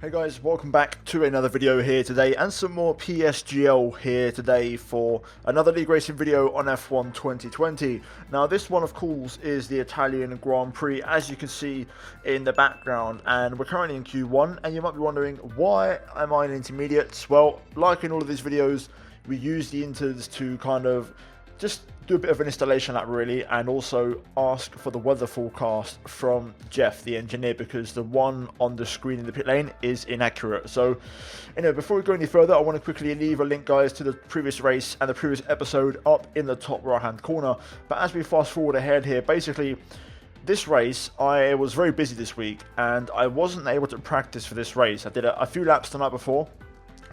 Hey guys, welcome back to another video here today and some more PSGL here today for another league racing video on F1 2020. Now this one of course is the Italian Grand Prix, as you can see in the background, and we're currently in Q1 and you might be wondering, why am I in intermediates? Well, like in all of these videos, we use the inters to kind of just do a bit of an installation lap really, and also ask for the weather forecast from Jeff, the engineer, because the one on the screen in the pit lane is inaccurate. So, before we go any further, I want to quickly leave a link, guys, to the previous race and the previous episode up in the top right hand corner. But as we fast forward ahead here, basically, this race, I was very busy this week and I wasn't able to practice for this race. I did a few laps the night before,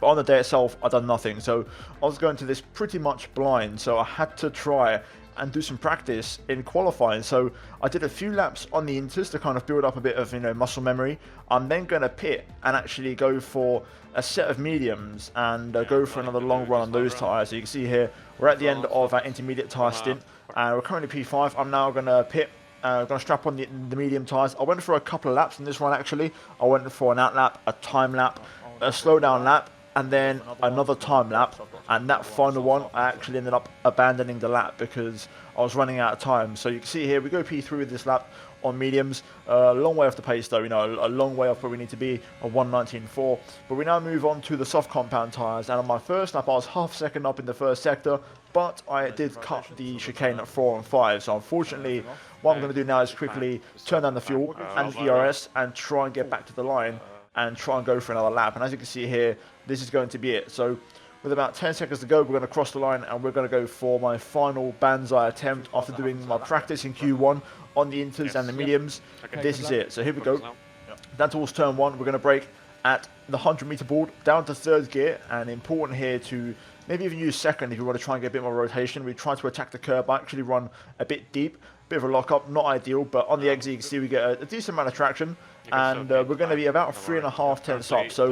but on the day itself, I'd done nothing. So I was going to this pretty much blind. So I had to try and do some practice in qualifying. So I did a few laps on the inters to kind of build up a bit of, muscle memory. I'm then going to pit and actually go for a set of mediums and go for another long run on those tyres. So you can see here, we're at the end of our intermediate tyre stint. We're currently P5. I'm now going to pit. I'm going to strap on the medium tyres. I went for a couple of laps in this one actually. I went for an out lap, a time lap, a slow down lap, and then another time lap, and that final one I actually ended up abandoning the lap because I was running out of time. So you can see here we go P3 with this lap on mediums. A long way off the pace though, a long way off where we need to be, a 1:19.4. But we now move on to the soft compound tyres, and on my first lap I was half a second up in the first sector, but I did cut the chicane at 4 and 5. So unfortunately, what I'm going to do now is quickly turn down the fuel and the ERS and try and get back to the line and try and go for another lap. And as you can see here, this is going to be it. So with about 10 seconds to go, we're going to cross the line and we're going to go for my final banzai attempt after doing my practice in Q1 on the inters and the mediums. This is it. So here we go. Down towards turn 1, we're going to brake at the 100-meter board down to third gear, and important here to maybe even use second if you want to try and get a bit more rotation. We try to attack the curb, actually run a bit deep, bit of a lock-up, not ideal, but on the exit you can see we get a decent amount of traction, and we're going to be about 3.5 tenths up, so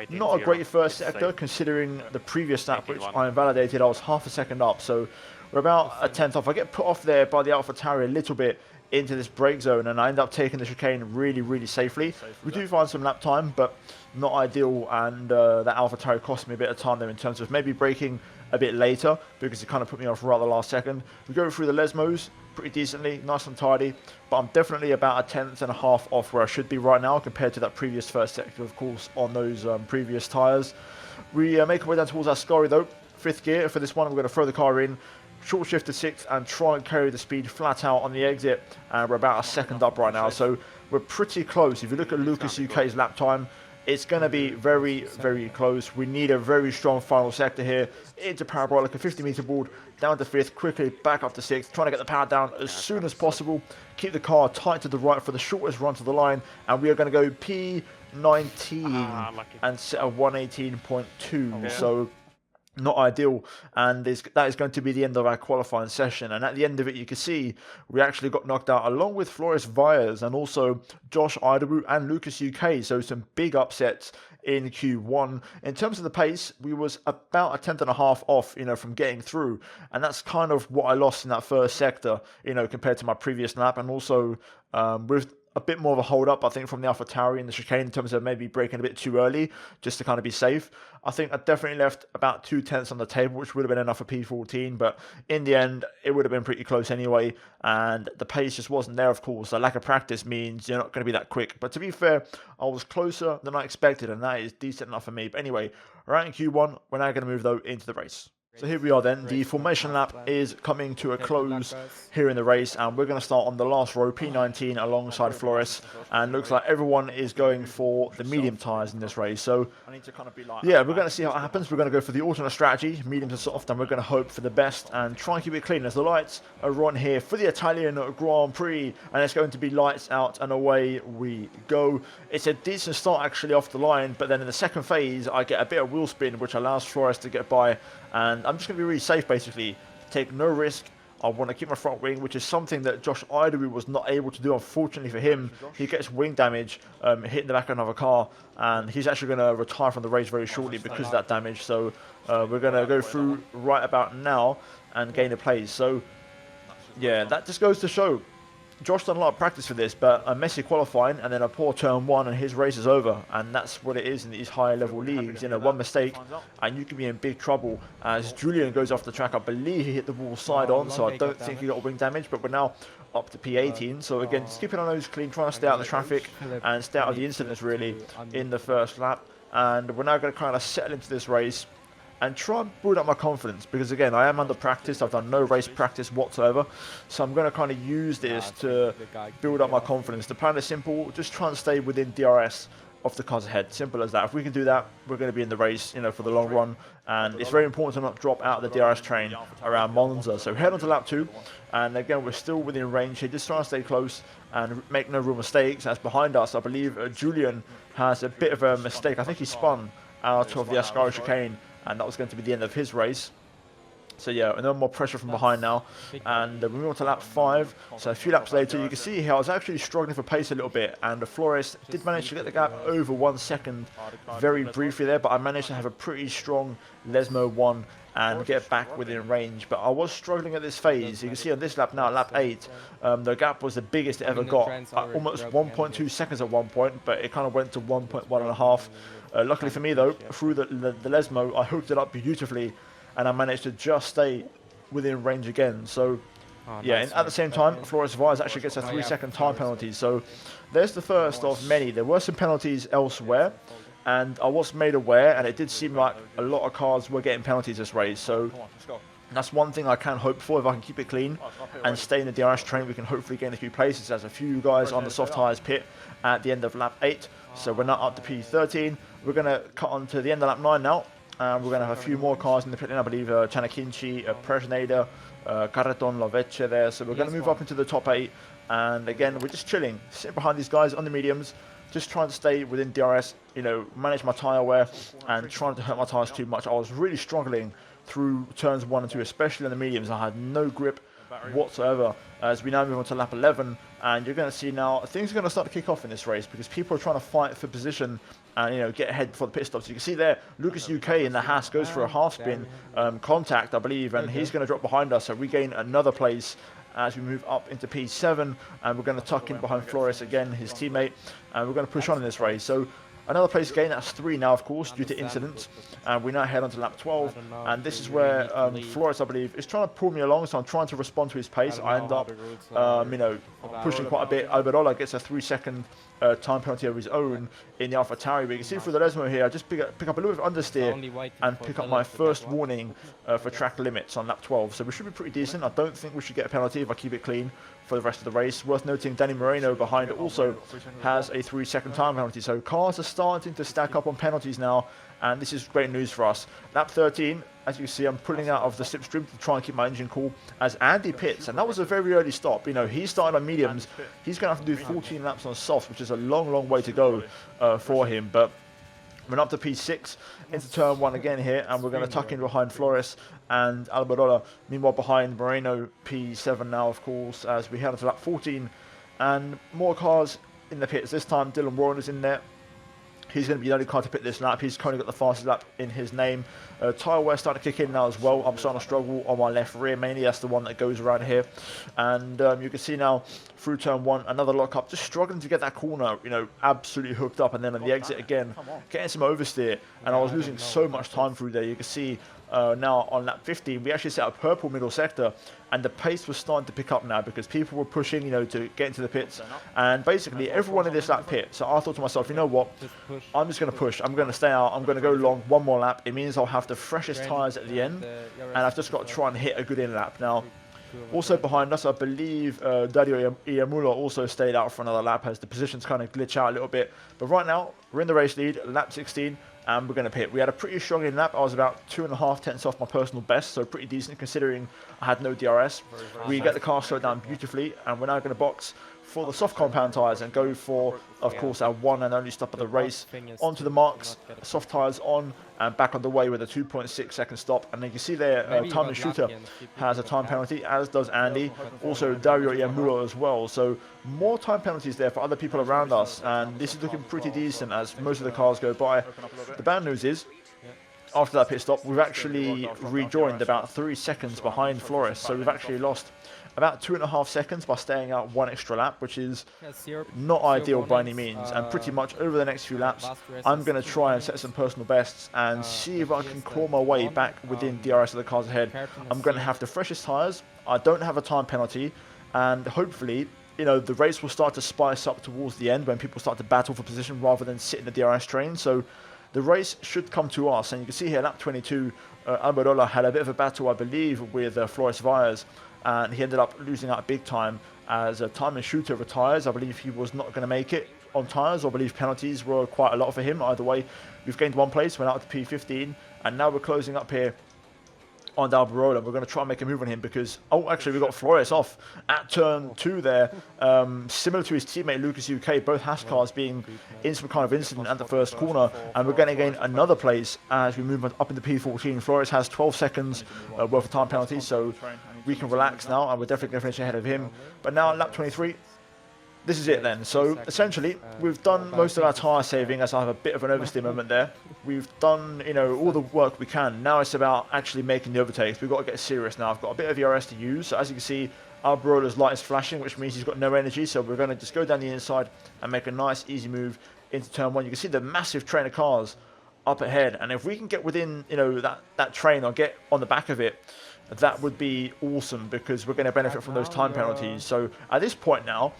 not a great first sector considering the previous lap which I invalidated. I was half a second up, so we're about a tenth off. I get put off there by the AlphaTauri a little bit into this brake zone, and I end up taking the chicane really safely. We do find some lap time, but not ideal, and that AlphaTauri cost me a bit of time there in terms of maybe braking a bit later because it kind of put me off right at the last second. We go through the Lesmos pretty decently, nice and tidy, but I'm definitely about 1.5 tenths off where I should be right now compared to that previous first sector, of course, on those previous tyres. We make our way down towards our Ascari though, 5th gear. For this one, we're going to throw the car in, short shift to 6th and try and carry the speed flat out on the exit, and we're about a second up right now, so we're pretty close. If you look at Lucas UK's lap time, it's going to be very close. We need a very strong final sector here into parabolic, a 50-meter board down to 5th, quickly back up to 6th, trying to get the power down as soon as possible, keep the car tight to the right for the shortest run to the line, and we are going to go P19 and set a 118.2. So not ideal, and that is going to be the end of our qualifying session. And at the end of it, you can see we actually got knocked out along with Floris Vyers and also Josh Idawu and Lucas UK. So some big upsets in Q1. In terms of the pace, we was about 1.5 tenths off, from getting through, and that's kind of what I lost in that first sector, compared to my previous lap, and also with a bit more of a hold up, I think, from the AlphaTauri in the chicane in terms of maybe braking a bit too early just to kind of be safe. I think I definitely left about 2 tenths on the table, which would have been enough for P14, but in the end, it would have been pretty close anyway, and the pace just wasn't there, of course. The lack of practice means you're not going to be that quick, but to be fair, I was closer than I expected, and that is decent enough for me. But anyway, right in Q1, we're now going to move, though, into the race. So here we are then, the formation lap is coming to a close here in the race, and we're going to start on the last row, P19 alongside Floris, and looks like everyone is going for the medium tyres in this race. So yeah, we're going to see how it happens. We're going to go for the alternate strategy, medium to soft, and we're going to hope for the best and try and keep it clean as the lights are on here for the Italian Grand Prix, and it's going to be lights out and away we go. It's a decent start actually off the line, but then in the second phase I get a bit of wheel spin which allows Floris to get by, and I'm just going to be really safe basically, take no risk. I want to keep my front wing, which is something that Josh Idawu was not able to do, unfortunately for him. He gets wing damage, hitting the back of another car, and he's actually going to retire from the race very shortly because of that damage. So we're going to go through right about now and gain a place. So yeah, that just goes to show Josh done a lot of practice for this, but a messy qualifying and then a poor turn one and his race is over. And that's what it is in these higher level leagues. You know, one mistake and you can be in big trouble. As Julian goes off the track, I believe he hit the wall side on, so I don't think he got wing damage, but we're now up to P18. So again, just keeping our nose clean, trying to stay out of the traffic and stay out of the incidents really in the first lap. And we're now going to kind of settle into this race and try and build up my confidence, because again, I am under practice. I've done no race practice whatsoever, so I'm going to kind of use this to build up my confidence. The plan is simple: just try and stay within DRS of the cars ahead. Simple as that. If we can do that, we're going to be in the race, you know, for the long run. And it's very important to not drop out of the DRS train around Monza. So head on to lap 2, and again, we're still within range here. Just trying to stay close and make no real mistakes. As behind us, I believe Julian has a bit of a mistake. I think he spun out of the Ascari chicane, and that was going to be the end of his race. So yeah, no more pressure from behind now, and we move on to lap 5. So a few laps later, you can see here I was actually struggling for pace a little bit, and Flores did manage to get the gap over 1 second very briefly there, but I managed to have a pretty strong Lesmo 1 and get back within range. But I was struggling at this phase. You can see on this lap now, lap 8, the gap was the biggest it ever got, almost 1.2 seconds at one point, but it kind of went to 1.1.5. Luckily for me though, through the Lesmo, I hooked it up beautifully, and I managed to just stay within range again. So yeah, and at the same time, Flores Vires actually gets a 3-second time penalty. So there's the first of many. There were some penalties elsewhere, and I was made aware, and it did seem like a lot of cars were getting penalties this race. So that's one thing I can hope for. If I can keep it clean and stay in the DRS train, we can hopefully gain a few places. There's a few guys on the soft tyres pit at the end of lap 8. So we're now up to P13. We're going to cut on to the end of lap 9 now. And we're going to have a few more cars in the pit lane, I believe, Chanakinchi, Presneda, Carreton, Lovece there. So we're going to move up into the top 8. And again, we're just chilling, sitting behind these guys on the mediums, just trying to stay within DRS, you know, manage my tyre wear and trying to hurt my tyres too much. I was really struggling through turns 1 and 2, especially on the mediums. I had no grip whatsoever. As we now move on to lap 11, and you're going to see now things are going to start to kick off in this race, because people are trying to fight for position and, you know, get ahead before the pit stops. You can see there, Lucas UK in the Haas goes for a half spin contact, I believe, and he's going to drop behind us, so we gain another place as we move up into P7, and we're going to tuck in behind Flores again, his teammate, and we're going to push on in this race. So another place gain, that's 3 now, of course, due to incidents. And we now head on to lap 12. And this is where Flores, I believe, is trying to pull me along. So I'm trying to respond to his pace. I end up, you know, pushing quite a bit. Alberola gets a 3-second time penalty of his own in the AlphaTauri. But you can see through the Lesmo here, I just pick up a little bit of understeer and pick up my first warning for track limits on lap 12. So we should be pretty decent. I don't think we should get a penalty if I keep it clean for the rest of the race. Worth noting, Danny Moreno behind also has a 3-second time penalty. So cars are starting to stack up on penalties now, and this is great news for us. Lap 13, as you see, I'm pulling out of the slipstream to try and keep my engine cool as Andy pits, and that was a very early stop. You know, he started on mediums. He's going to have to do 14 laps on softs, which is a long way to go for him. But we're up to P6 into turn 1 again here, and we're going to tuck in behind Flores and Alberola. Meanwhile, behind Moreno, P7 now, of course, as we head into lap 14. And more cars in the pits. This time, Dylan Warren is in there. He's going to be the only car to pit this lap. He's currently got the fastest lap in his name. Tyre wear starting to kick in now as well. I'm starting to struggle on my left rear, mainly that's the one that goes around here. And you can see now through turn 1, another lock-up, just struggling to get that corner, you know, absolutely hooked up. And then on the exit again, getting some oversteer. And I was losing so much time through there. You can see now on lap 15, we actually set a purple middle sector, and the pace was starting to pick up now because people were pushing, you know, to get into the pits, and basically everyone in this lap pit. So I thought to myself, you know what, I'm just going to push, I'm going to stay out, I'm going to go long one more lap. It means I'll have the freshest tyres at the end, and I've just got to try and hit a good in lap. Now, also behind us, I believe Dario Iamula also stayed out for another lap as the positions kind of glitch out a little bit. But right now, we're in the race lead, lap 16, and we're going to pit. We had a pretty strong in lap. I was about 2.5 tenths off my personal best, so pretty decent considering I had no DRS. We get the car slowed down beautifully, and we're now going to box for the soft compound tyres and go for, of course, our one and only stop of the race. Onto the marks, soft tyres on, and back on the way with a 2.6 second stop. And then you can see there, Time Shooter has a time penalty, as does Andy. Also, Dario Iamura as well. So more time penalties there for other people around us. And this is looking pretty decent as most of the cars go by. The bad news is, after that pit stop, we've actually rejoined about 3 seconds behind Flores. So we've actually lost about 2.5 seconds by staying out one extra lap, which is not ideal by any means. And pretty much over the next few laps, I'm going to try and set some personal bests and see if I can claw my way back within DRS of the cars ahead. I'm going to have the freshest tyres. I don't have a time penalty, and hopefully, you know, the race will start to spice up towards the end when people start to battle for position rather than sit in the DRS train. So the race should come to us, and you can see here, lap 22, Almirola had a bit of a battle, I believe, with Flores Vias, and he ended up losing out big time as a time and shooter retires. I believe he was not going to make it on tyres, or I believe penalties were quite a lot for him. Either way, we've gained 1 place, went out to P15, and now we're closing up here on Almirola. We're going to try and make a move on him because, oh, actually, we got Flores off at turn 2 there. Similar to his teammate Lucas UK, both Haas cars being in some kind of incident at the first corner, and we're going to gain another place as we move up into P14. Flores has 12 seconds worth of time penalty, so we can relax now, and we're definitely going to finish ahead of him. But now lap 23, this is it then. So essentially, we've done most of our tyre saving, as I have a bit of an oversteer moment there. We've done, you know, all the work we can. Now it's about actually making the overtakes. We've got to get serious now. I've got a bit of ERS to use. So as you can see, Almirola's light is flashing, which means he's got no energy. So we're going to just go down the inside and make a nice, easy move into turn 1. You can see the massive train of cars up ahead. And if we can get within, you know, that train or get on the back of it, that would be awesome because we're going to benefit from those time penalties. So at this point now,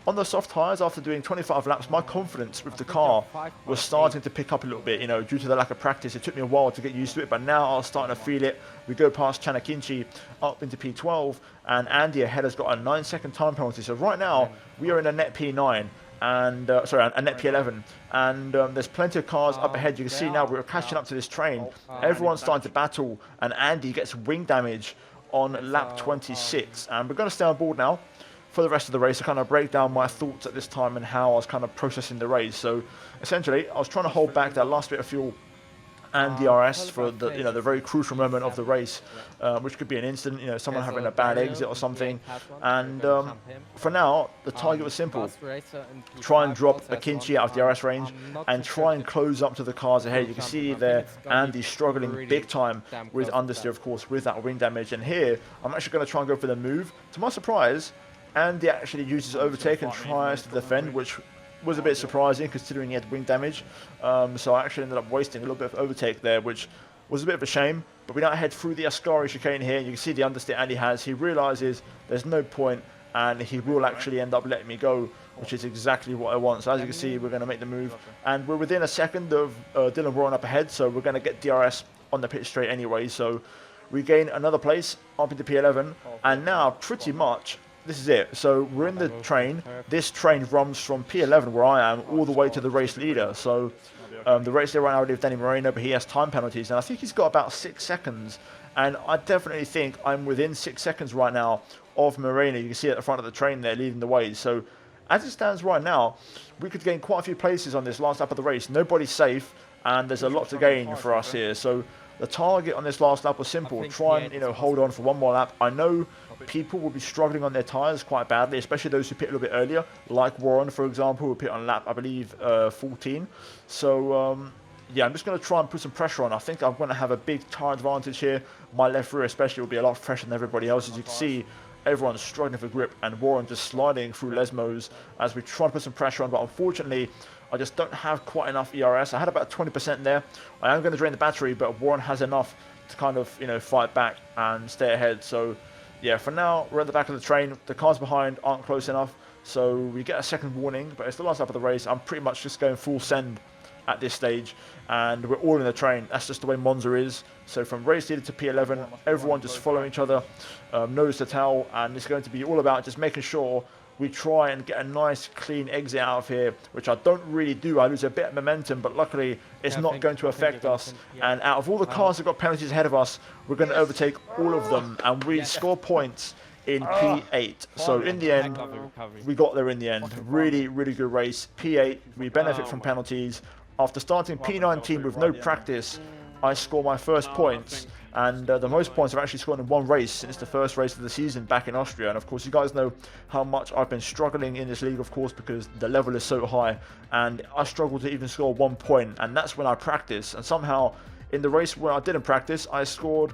on the soft tyres, after doing 25 laps, my confidence with the car was starting to pick up a little bit, you know, due to the lack of practice. It took me a while to get used to it, but now I was starting to feel it. We go past Chanakinchi up into P12, and Andy ahead has got a 9-second time penalty. So right now, we are in a net P9. And a net P11, and there's plenty of cars up ahead. You can see now we're catching up to this train. Everyone's starting to battle, and Andy gets wing damage on lap 26. And we're going to stay on board now for the rest of the race to kind of break down my thoughts at this time and how I was kind of processing the race. So essentially, I was trying to hold back that last bit of fuel and DRS for the, you know, the very crucial moment of the race, which could be an incident, you know, someone having a bad exit or something. And for now, the target was simple: try and drop Akinci out of DRS range and try and close up to the cars ahead. You can see there Andy struggling big time with understeer, of course, with that wing damage. And here, I'm actually going to try and go for the move. To my surprise, Andy actually uses overtake and tries to defend, which was a bit surprising considering he had wing damage. So I actually ended up wasting a little bit of overtake there, which was a bit of a shame. But we now head through the Ascari chicane here. You can see the understeer Andy has. He realises there's no point, and he will actually end up letting me go, which is exactly what I want. So as you can see, we're going to make the move. And we're within a second of Dylan Warren up ahead, so we're going to get DRS on the pit straight anyway. So we gain another place up into P11, and now pretty much this is it. So we're in the train. This train runs from P11, where I am, all the way to the race leader. So the race leader right now, I believe Danny Moreno, but he has time penalties, and I think he's got about 6 seconds. And I definitely think I'm within 6 seconds right now of Moreno. You can see at the front of the train there, leading the way. So as it stands right now, we could gain quite a few places on this last lap of the race. Nobody's safe, and there's a lot to gain for us here. So the target on this last lap was simple: try and, you know, hold on for one more lap. I know people will be struggling on their tyres quite badly, especially those who pit a little bit earlier, like Warren, for example, who pit on lap, I believe, 14. So yeah, I'm just going to try and put some pressure on. I think I'm going to have a big tyre advantage here. My left rear especially will be a lot fresher than everybody else. As you can see, everyone's struggling for grip, and Warren just sliding through Lesmos as we try to put some pressure on. But unfortunately, I just don't have quite enough ERS. I had about 20% there. I am going to drain the battery, but Warren has enough to kind of, you know, fight back and stay ahead. So yeah, for now, we're at the back of the train. The cars behind aren't close enough, so we get a second warning, but it's the last lap of the race. I'm pretty much just going full send at this stage, and we're all in the train. That's just the way Monza is. So from race leader to P11, everyone just following each other, nose to tail, and it's going to be all about just making sure we try and get a nice clean exit out of here, which I don't really do. I lose a bit of momentum, but luckily it's not going to affect us. And out of all the cars that got penalties ahead of us, we're going to overtake all of them, and we score points in P8. So in the end, we got there in the end. Really, really good race. P8, we benefit from penalties. After starting P19 with no practice, I score my first points, and the most points I've actually scored in one race since the first race of the season back in Austria. And of course, you guys know how much I've been struggling in this league, of course, because the level is so high, and I struggled to even score 1 point, and that's when I practice. And somehow in the race where I didn't practice, I scored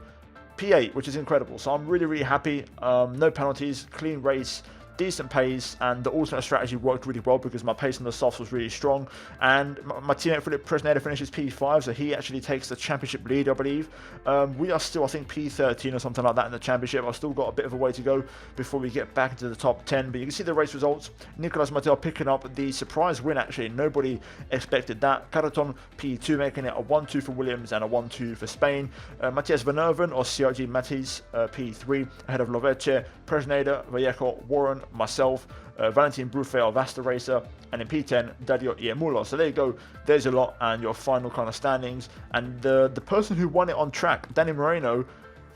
P8, which is incredible. So I'm really happy. No penalties, clean race, decent pace, and the alternate strategy worked really well because my pace on the softs was really strong. And my teammate Philip Presneda finishes P5, so he actually takes the championship lead, I believe. We are still, I think, P13 or something like that in the championship. I've still got a bit of a way to go before we get back into the top 10. But you can see the race results. Nicolas Mateo picking up the surprise win, actually. Nobody expected that. Caraton P2 making it a 1-2 for Williams and a 1-2 for Spain. Matthias Van Erven or CRG Matisse P3 ahead of Loveche, Presneda, Vallejo, Warren, myself, Valentin Bruffet of Vasta Racer, and in P10, Dario Iemulo. So there you go, there's a lot, and your final kind of standings. And the person who won it on track, Danny Moreno,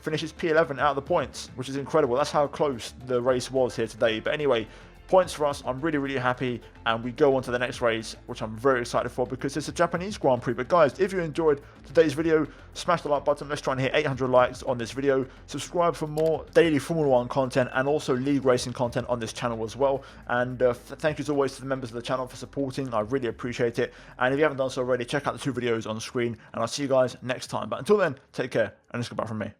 finishes P11 out of the points, which is incredible. That's how close the race was here today. But anyway, points for us. I'm really happy, and we go on to the next race, which I'm very excited for because it's a Japanese Grand Prix. But guys, if you enjoyed today's video, smash the like button. Let's try and hit 800 likes on this video. Subscribe for more daily Formula 1 content and also league racing content on this channel as well. And thank you as always to the members of the channel for supporting. I really appreciate it. And if you haven't done so already, check out the 2 videos on the screen, and I'll see you guys next time. But until then, take care, and it's goodbye from me.